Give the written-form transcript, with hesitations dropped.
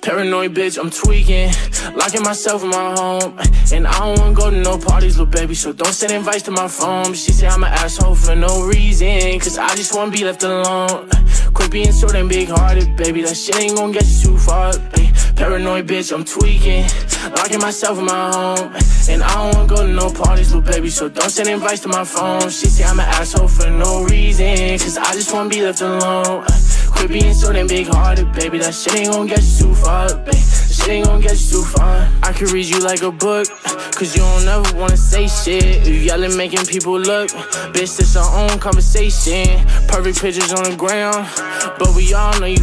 Paranoid bitch, I'm tweaking, locking myself in my home. And I don't wanna go to no parties, little baby, so don't send invites to my phone. She say I'm an asshole for no reason, cause I just wanna be left alone. Quit being so damn big-hearted, baby, that shit ain't gonna get you too far. Paranoid bitch, I'm tweaking, locking myself in my home. And I don't wanna go to no parties, little baby, so don't send invites to my phone. She say I'm an asshole for no reason, cause I just wanna be left alone. Quit being so damn big-hearted, baby, that shit ain't gon' get you too far, baby. That shit ain't gon' get you too far. I could read you like a book, cause you don't ever wanna say shit. You yelling, making people look. Bitch, it's our own conversation. Perfect pictures on the ground, but we all know you